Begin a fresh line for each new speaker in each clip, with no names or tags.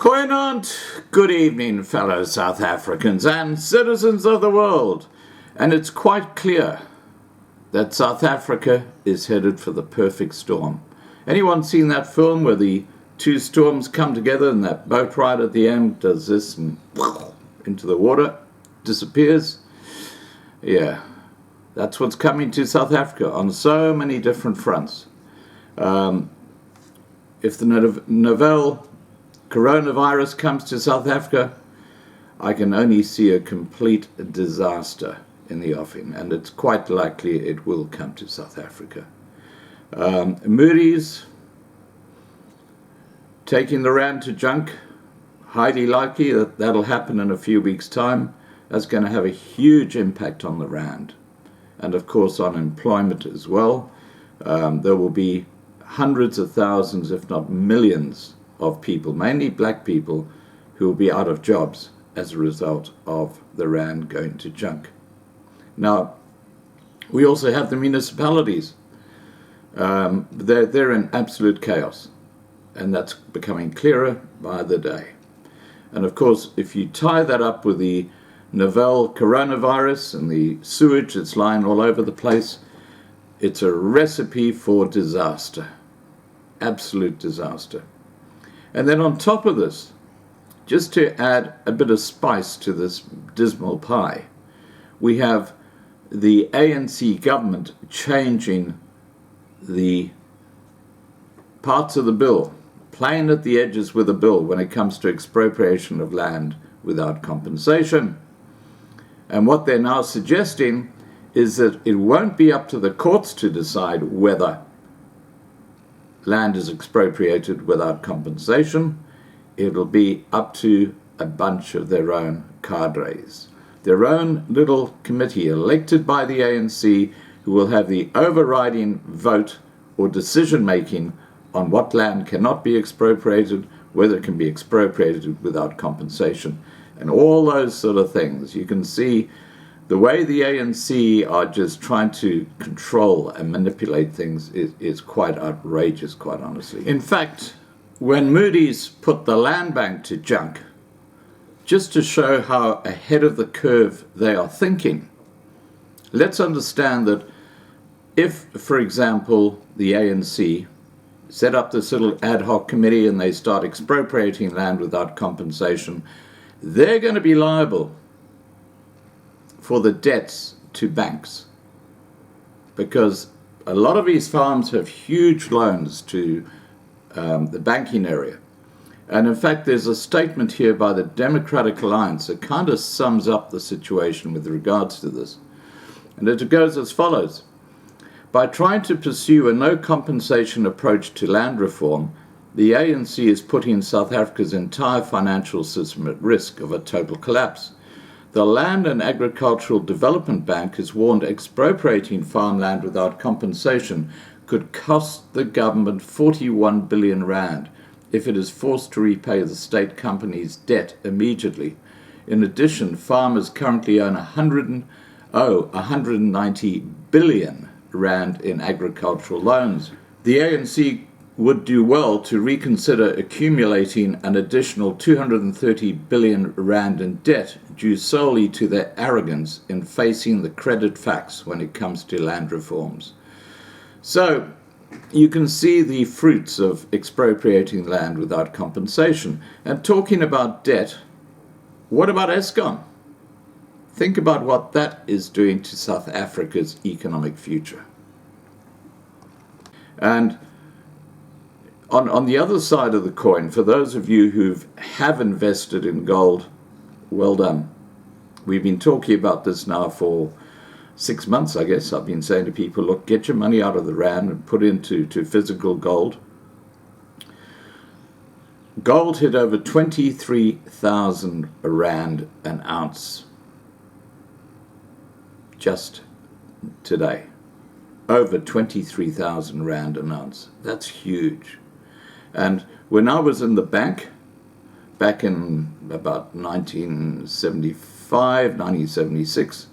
Koinant, good evening, fellow South Africans and citizens of the world. And it's quite clear that South Africa is headed for the perfect storm. Anyone seen that film where the two storms come together and that boat ride at the end does this and into the water, disappears? Yeah, that's what's coming to South Africa on so many different fronts. If the novel coronavirus comes to South Africa, I can only see a complete disaster in the offing, and it's quite likely it will come to South Africa. Moody's taking the rand to junk, highly likely that that'll happen in a few weeks' time. That's going to have a huge impact on the rand, and of course on employment as well. There will be hundreds of thousands, if not millions, of people, mainly black people, who will be out of jobs as a result of the rand going to junk. Now, we also have the municipalities. They're in absolute chaos, and that's becoming clearer by the day. And of course, if you tie that up with the novel coronavirus and the sewage that's lying all over the place, it's a recipe for disaster, absolute disaster. And then on top of this, just to add a bit of spice to this dismal pie, we have the ANC government changing the parts of the bill, playing at the edges with the bill when it comes to expropriation of land without compensation. And what they're now suggesting is that it won't be up to the courts to decide whether land is expropriated without compensation. It'll be up to a bunch of their own cadres, their own little committee elected by the ANC, who will have the overriding vote or decision making on what land cannot be expropriated, whether it can be expropriated without compensation, and all those sort of things. You can see the way the ANC are just trying to control and manipulate things is quite outrageous, quite honestly. In fact, when Moody's put the land bank to junk, just to show how ahead of the curve they are thinking, let's understand that if, for example, the ANC set up this little ad hoc committee and they start expropriating land without compensation, they're going to be liable for the debts to banks, because a lot of these farms have huge loans to the banking area. And in fact, there's a statement here by the Democratic Alliance that kind of sums up the situation with regards to this. And it goes as follows: by trying to pursue a no compensation approach to land reform, the ANC is putting South Africa's entire financial system at risk of a total collapse. The Land and Agricultural Development Bank has warned expropriating farmland without compensation could cost the government 41 billion rand if it is forced to repay the state company's debt immediately. In addition, farmers currently owe 190 billion rand in agricultural loans. The ANC would do well to reconsider accumulating an additional 230 billion rand in debt due solely to their arrogance in facing the credit facts when it comes to land reforms. So you can see the fruits of expropriating land without compensation. And talking about debt, what about Eskom? Think about what that is doing to South Africa's economic future. And on the other side of the coin, for those of you who have invested in gold, well done. We've been talking about this now for 6 months, I guess. I've been saying to people, look, get your money out of the rand and put into physical gold. Gold hit over 23,000 rand an ounce just today. Over 23,000 rand an ounce. That's huge. And when I was in the bank, back in about 1975, 1976,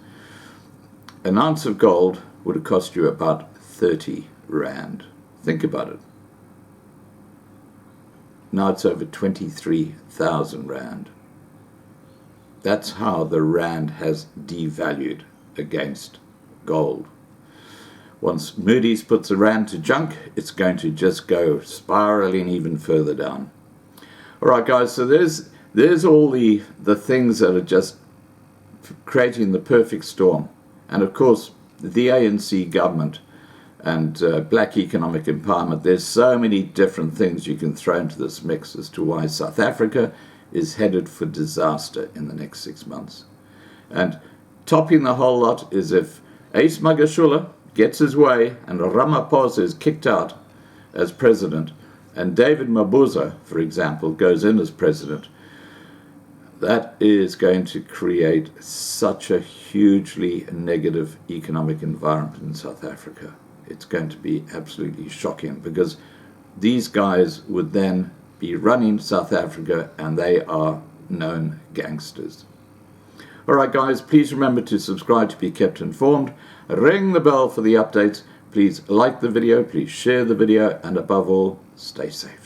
an ounce of gold would have cost you about 30 rand. Think about it. Now it's over 23,000 Rand. That's how the Rand has devalued against gold. Once Moody's puts the Rand to junk, it's going to just go spiraling even further down. All right, guys, so there's all the things that are just creating the perfect storm. And of course, the ANC government and black economic empowerment, there's so many different things you can throw into this mix as to why South Africa is headed for disaster in the next 6 months. And topping the whole lot is if Ace Magashule gets his way and Ramaphosa is kicked out as president and David Mabuza, for example, goes in as president, that is going to create such a hugely negative economic environment in South Africa. It's going to be absolutely shocking because these guys would then be running South Africa and they are known gangsters. All right, guys, please remember to subscribe to be kept informed. Ring the bell for the updates. Please like the video, please share the video, and above all, stay safe.